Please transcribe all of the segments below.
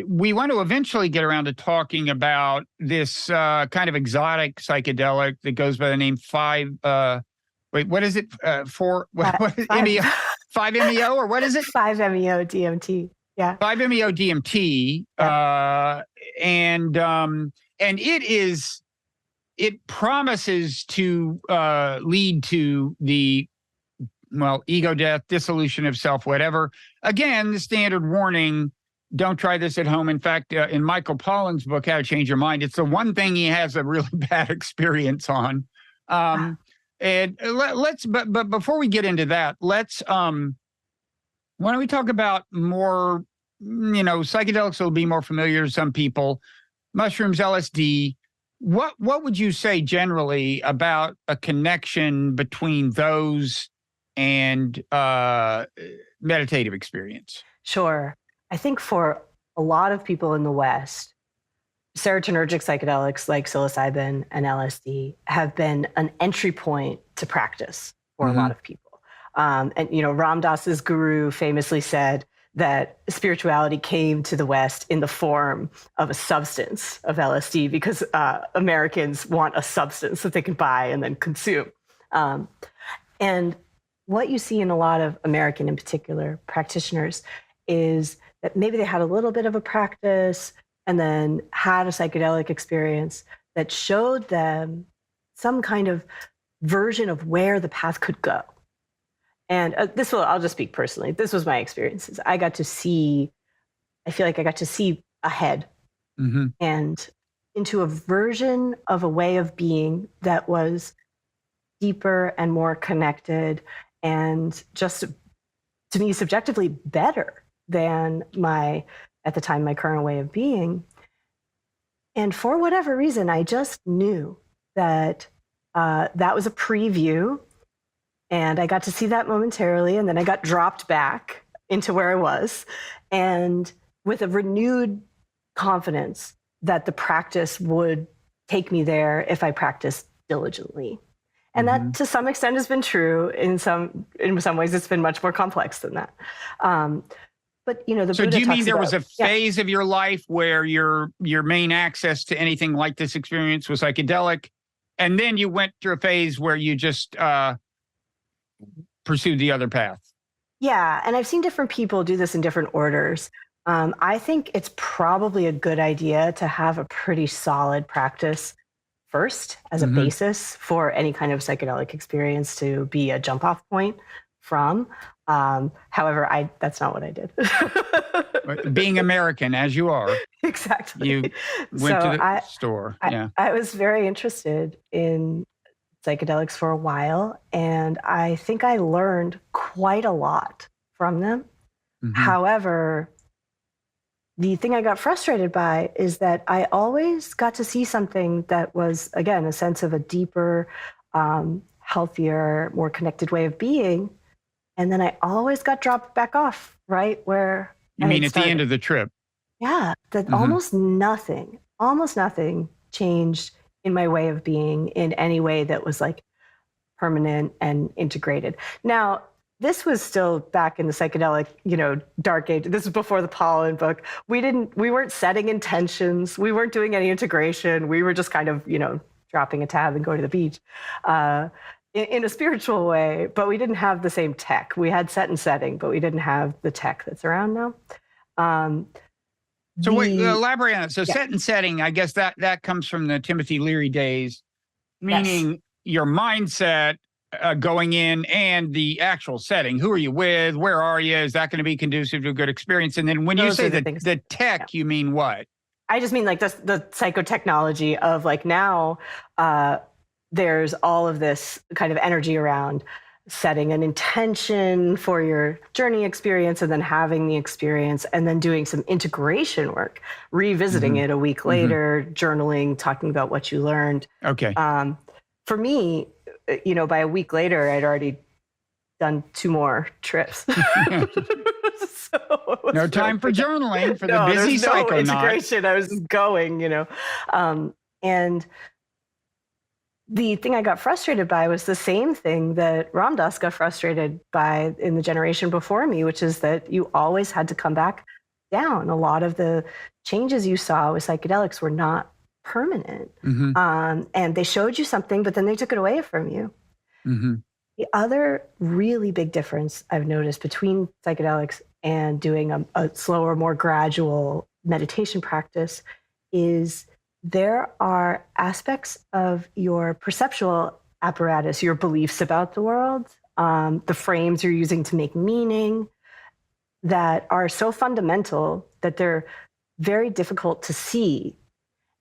We want to eventually get around to talking about this kind of exotic psychedelic that goes by the name what is it? What is MEO? 5-MeO, or what is it? 5-MeO DMT. Yeah. 5-MeO DMT. Yeah. And it promises to lead to the, ego death, dissolution of self, whatever. Again, the standard warning, don't try this at home. In fact, in Michael Pollan's book, How to Change Your Mind, it's the one thing he has a really bad experience on. And but before we get into that, why don't we talk about more, psychedelics will be more familiar to some people, mushrooms, LSD. What would you say generally about a connection between those and meditative experience? Sure. I think for a lot of people in the West, serotonergic psychedelics like psilocybin and LSD have been an entry point to practice for a lot of people. And Ram Dass's guru famously said that spirituality came to the West in the form of a substance of LSD because Americans want a substance that they can buy and then consume. And what you see in a lot of American, in particular, practitioners is that maybe they had a little bit of a practice and then had a psychedelic experience that showed them some kind of version of where the path could go. And I'll just speak personally. This was my experiences. I feel like I got to see ahead and into a version of a way of being that was deeper and more connected and just, to me, subjectively better than at the time, my current way of being. And for whatever reason, I just knew that that was a preview, and I got to see that momentarily, and then I got dropped back into where I was, and with a renewed confidence that the practice would take me there if I practiced diligently. And that, to some extent, has been true. In some ways, it's been much more complex than that. But the so Buddha do you mean there was a yeah. phase of your life where your main access to anything like this experience was psychedelic, and then you went through a phase where you just pursued the other path? Yeah, and I've seen different people do this in different orders. I think it's probably a good idea to have a pretty solid practice first as a basis for any kind of psychedelic experience to be a jump-off point from. However, that's not what I did. Being American, as you are. Exactly. You went to the store. I was very interested in psychedelics for a while, and I think I learned quite a lot from them. However, the thing I got frustrated by is that I always got to see something that was, again, a sense of a deeper, healthier, more connected way of being. And then I always got dropped back off right where you mean at the end of the trip? Yeah, that almost nothing changed in my way of being in any way that was like permanent and integrated. Now, this was still back in the psychedelic, dark age. This was before the Pollan book. We weren't setting intentions. We weren't doing any integration. We were just kind of, dropping a tab and going to the beach in a spiritual way, but we didn't have the same tech. We had set and setting, but we didn't have the tech that's around now. So wait, elaborate on it. So set and setting, I guess that comes from the Timothy Leary days, meaning your mindset going in and the actual setting. Who are you with? Where are you? Is that going to be conducive to a good experience? And then when you say the tech, you mean what? I just mean like the psychotechnology of like now there's all of this kind of energy around setting an intention for your journey experience and then having the experience and then doing some integration work, revisiting it a week later, journaling, talking about what you learned. Okay. For me, by a week later, I'd already done 2 more trips. No time for journaling for the busy psychonaut. Integration. I was going, and the thing I got frustrated by was the same thing that Ram Dass got frustrated by in the generation before me, which is that you always had to come back down. A lot of the changes you saw with psychedelics were not permanent. And they showed you something, but then they took it away from you. The other really big difference I've noticed between psychedelics and doing a slower, more gradual meditation practice is there are aspects of your perceptual apparatus, your beliefs about the world, the frames you're using to make meaning, that are so fundamental that they're very difficult to see.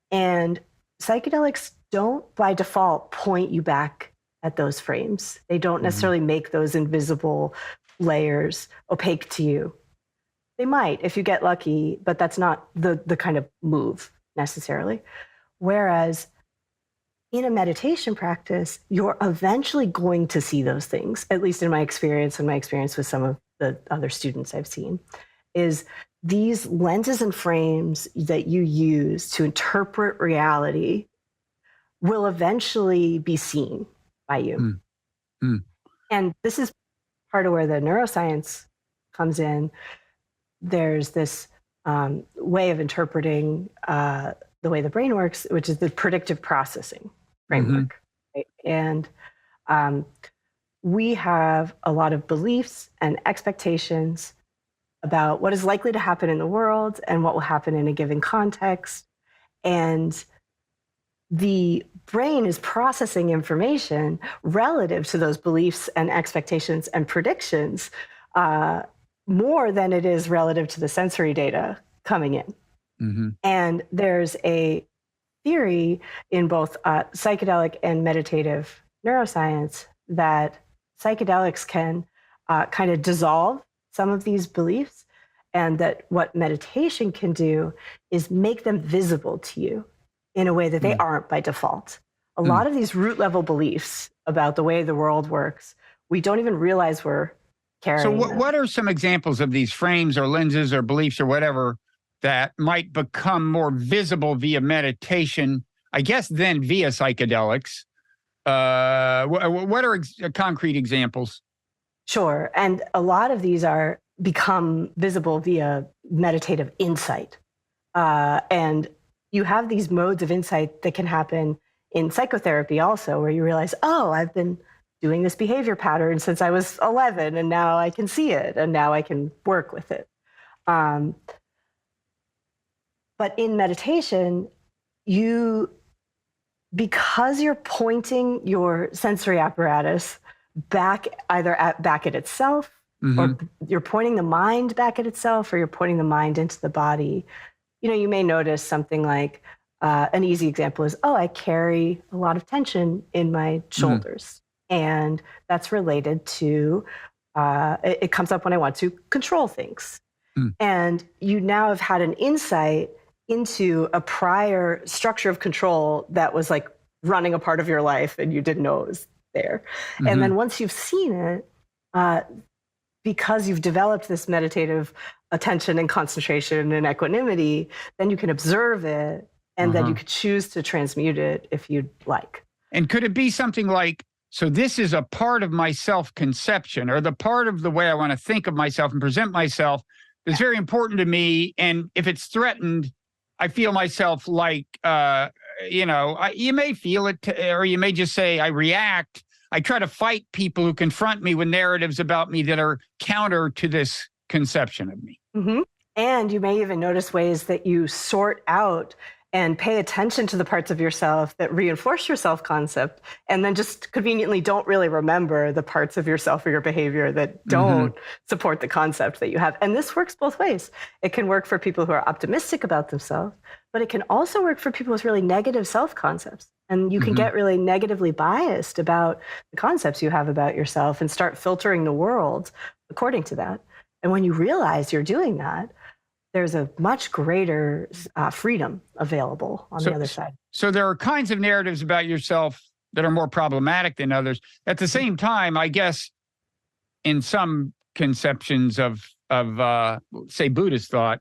And psychedelics don't, by default, point you back at those frames. They don't necessarily make those invisible layers opaque to you. They might if you get lucky, but that's not the kind of move necessarily. Whereas in a meditation practice, you're eventually going to see those things, at least in my experience and my experience with some of the other students I've seen, is these lenses and frames that you use to interpret reality will eventually be seen by you. And this is part of where the neuroscience comes in. There's this way of interpreting the way the brain works, which is the predictive processing framework. Right? And we have a lot of beliefs and expectations about what is likely to happen in the world and what will happen in a given context. And the brain is processing information relative to those beliefs and expectations and predictions more than it is relative to the sensory data coming in. And there's a theory in both psychedelic and meditative neuroscience that psychedelics can kind of dissolve some of these beliefs, and that what meditation can do is make them visible to you in a way that they aren't by default. A lot of these root level beliefs about the way the world works, we don't even realize we're carrying. So what are some examples of these frames or lenses or beliefs or whatever that might become more visible via meditation, I guess then via psychedelics? What are concrete examples? Sure. And a lot of these are become visible via meditative insight. And you have these modes of insight that can happen in psychotherapy also, where you realize, oh, I've been doing this behavior pattern since I was 11, and now I can see it, and now I can work with it. But in meditation, because you're pointing your sensory apparatus back at itself, or you're pointing the mind back at itself, or you're pointing the mind into the body. You may notice something like an easy example is, I carry a lot of tension in my shoulders. And that's related to, it comes up when I want to control things. And you now have had an insight into a prior structure of control that was like running a part of your life and you didn't know it was there. And then once you've seen it, because you've developed this meditative attention and concentration and equanimity, then you can observe it, and then you could choose to transmute it if you'd like. And could it be something like, so this is a part of my self-conception, or the part of the way I want to think of myself and present myself that's very important to me, and if it's threatened, I feel myself like, you may feel it, or you may just say, I react. I try to fight people who confront me with narratives about me that are counter to this conception of me. And you may even notice ways that you sort out and pay attention to the parts of yourself that reinforce your self-concept, and then just conveniently don't really remember the parts of yourself or your behavior that don't support the concept that you have. And this works both ways. It can work for people who are optimistic about themselves, but it can also work for people with really negative self-concepts. And you can get really negatively biased about the concepts you have about yourself and start filtering the world according to that. And when you realize you're doing that, there's a much greater freedom available on the other side. So there are kinds of narratives about yourself that are more problematic than others. At the same time, I guess, in some conceptions of say, Buddhist thought,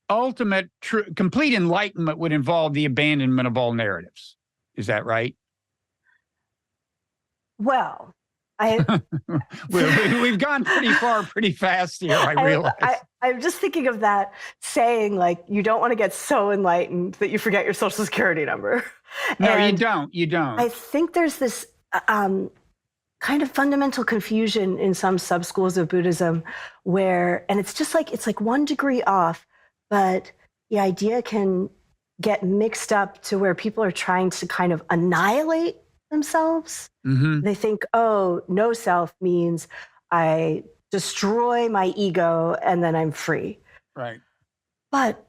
ultimate, complete enlightenment would involve the abandonment of all narratives. Is that right? Well, I We've gone pretty far, pretty fast here, I realize. I'm just thinking of that saying, like, you don't want to get so enlightened that you forget your social security number. No, And you don't. You don't. I think there's this kind of fundamental confusion in some sub-schools of Buddhism where, and it's just like, it's like 1 degree off, but the idea can get mixed up to where people are trying to kind of annihilate themselves. Mm-hmm. They think, oh, no self means I destroy my ego and then I'm free. Right. But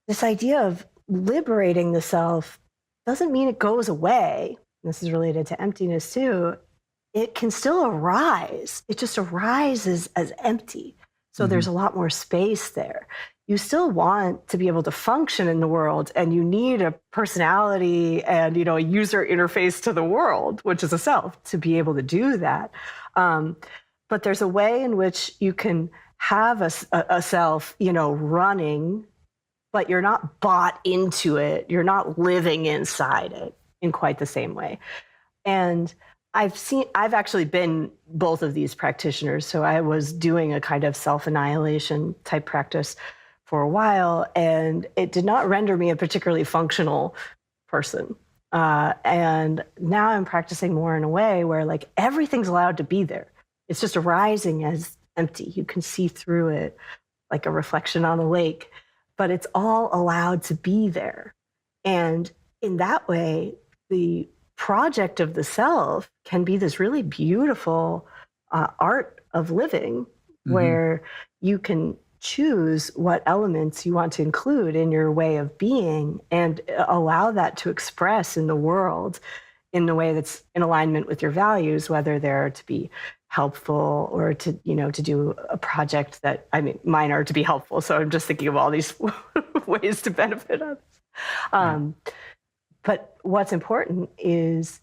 this idea of liberating the self doesn't mean it goes away. This is related to emptiness too. It can still arise. It just arises as empty. So there's a lot more space there. You still want to be able to function in the world, and you need a personality and, you know, a user interface to the world, which is a self, to be able to do that. But there's a way in which you can have a self, you know, running, but you're not bought into it. You're not living inside it in quite the same way. And I've actually been both of these practitioners. So I was doing a kind of self-annihilation type practice for a while, and it did not render me a particularly functional person. And now I'm practicing more in a way where, like, everything's allowed to be there. It's just arising as empty. You can see through it like a reflection on a lake, but it's all allowed to be there. And in that way, the project of the self can be this really beautiful art of living, where you can choose what elements you want to include in your way of being and allow that to express in the world in a way that's in alignment with your values, whether they're to be helpful or to, you know, to do a project that, I mean, mine are to be helpful. So I'm just thinking of all these ways to benefit others. But what's important is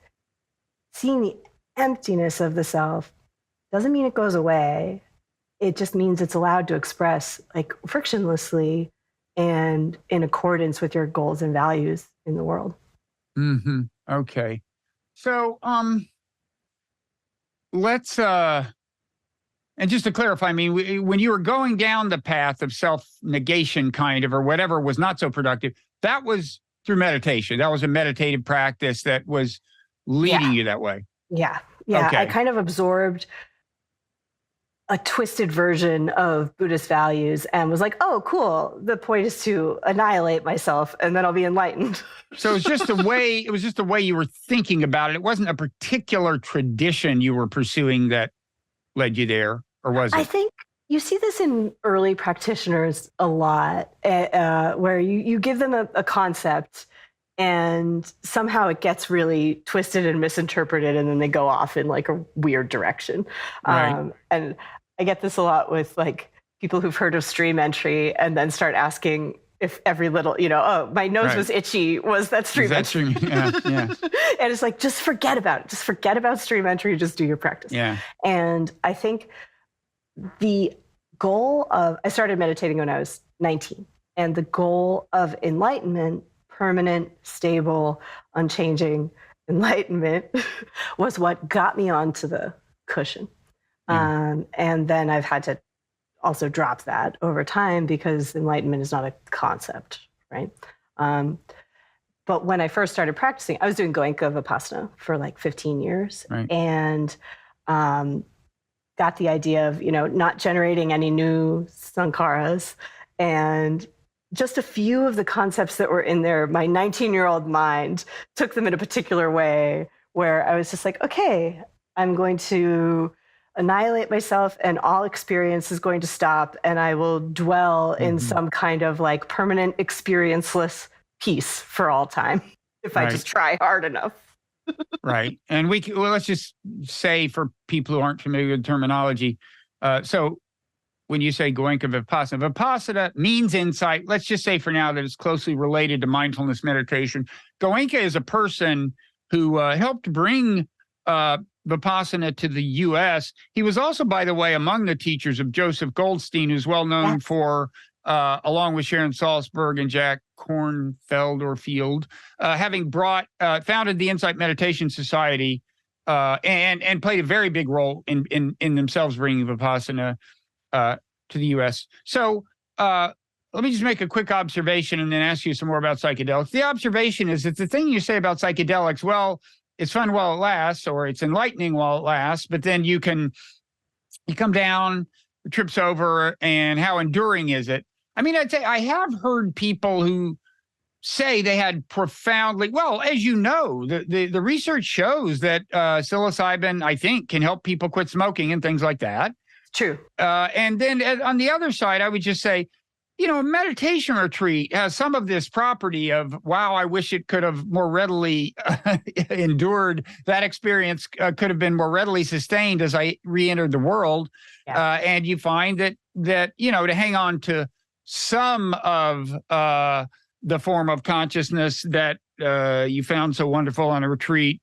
seeing the emptiness of the self doesn't mean it goes away. It just means it's allowed to express, like, frictionlessly and in accordance with your goals and values in the world. Okay. So, let's, and just to clarify, I mean, when you were going down the path of self-negation kind of, or whatever was not so productive, that was through meditation. That was a meditative practice that was leading you that way. Yeah. Okay. I kind of absorbed a twisted version of Buddhist values and was like, oh, cool. The point is to annihilate myself and then I'll be enlightened. So it was just the way you were thinking about it. It wasn't a particular tradition you were pursuing that led you there, or was it? I think you see this in early practitioners a lot, where you give them a concept and somehow it gets really twisted and misinterpreted, and then they go off in like a weird direction. Right. And I get this a lot with, like, people who've heard of stream entry and then start asking if every little, you know, oh, my nose was itchy, was that stream entry? Yeah. And it's like, just forget about it. Just forget about stream entry. Just do your practice. Yeah. And I think the goal of, I started meditating when I was 19, and the goal of enlightenment, permanent, stable, unchanging enlightenment, was what got me onto the cushion. And then I've had to also drop that over time because enlightenment is not a concept, right? But when I first started practicing, I was doing Goenka Vipassana for like 15 years, and got the idea of, you know, not generating any new sankharas, and just a few of the concepts that were in there, my 19-year-old mind took them in a particular way where I was just like, okay, I'm going to annihilate myself and all experience is going to stop, and I will dwell in some kind of like permanent experienceless peace for all time if I just try hard enough. Right. And let's just say, for people who aren't familiar with terminology, so when you say Goenka Vipassana, Vipassana means insight. Let's just say for now that it's closely related to mindfulness meditation. Goenka is a person who helped bring Vipassana to the U.S. He was also, by the way, among the teachers of Joseph Goldstein, who's well known for, along with Sharon Salzberg and Jack Kornfield, having founded the Insight Meditation Society and played a very big role in themselves bringing Vipassana to the U.S. So let me just make a quick observation and then ask you some more about psychedelics. The observation is that the thing you say about psychedelics, well, it's fun while it lasts, or it's enlightening while it lasts, but then you come down, trips over, and how enduring is it? I mean, I'd say I have heard people who say they had profoundly, well, as you know, the research shows that psilocybin, I think, can help people quit smoking and things like that. True. And then on the other side, I would just say, a meditation retreat has some of this property of, wow, I wish it could have more readily endured. That experience could have been more readily sustained as I re-entered the world. Yeah. And you find that to hang on to some of the form of consciousness that you found so wonderful on a retreat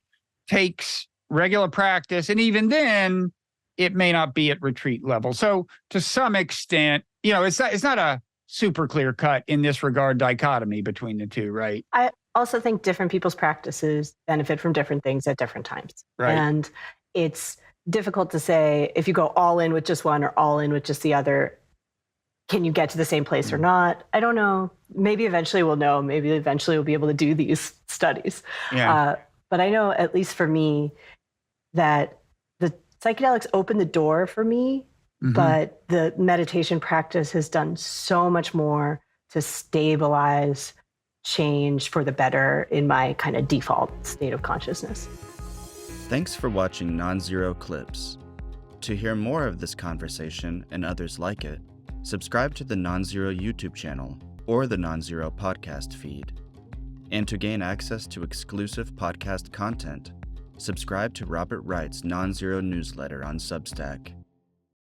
takes regular practice. And even then, it may not be at retreat level. So to some extent, it's not a super clear cut in this regard dichotomy between the two, right? I also think different people's practices benefit from different things at different times. Right. And it's difficult to say if you go all in with just one or all in with just the other, can you get to the same place or not? I don't know. Maybe eventually we'll know. Maybe eventually we'll be able to do these studies. Yeah. But I know, at least for me, that the psychedelics opened the door for me. But the meditation practice has done so much more to stabilize change for the better in my kind of default state of consciousness. Thanks for watching Nonzero Clips. To hear more of this conversation and others like it, subscribe to the Nonzero YouTube channel or the Nonzero podcast feed. And to gain access to exclusive podcast content, subscribe to Robert Wright's Nonzero newsletter on Substack.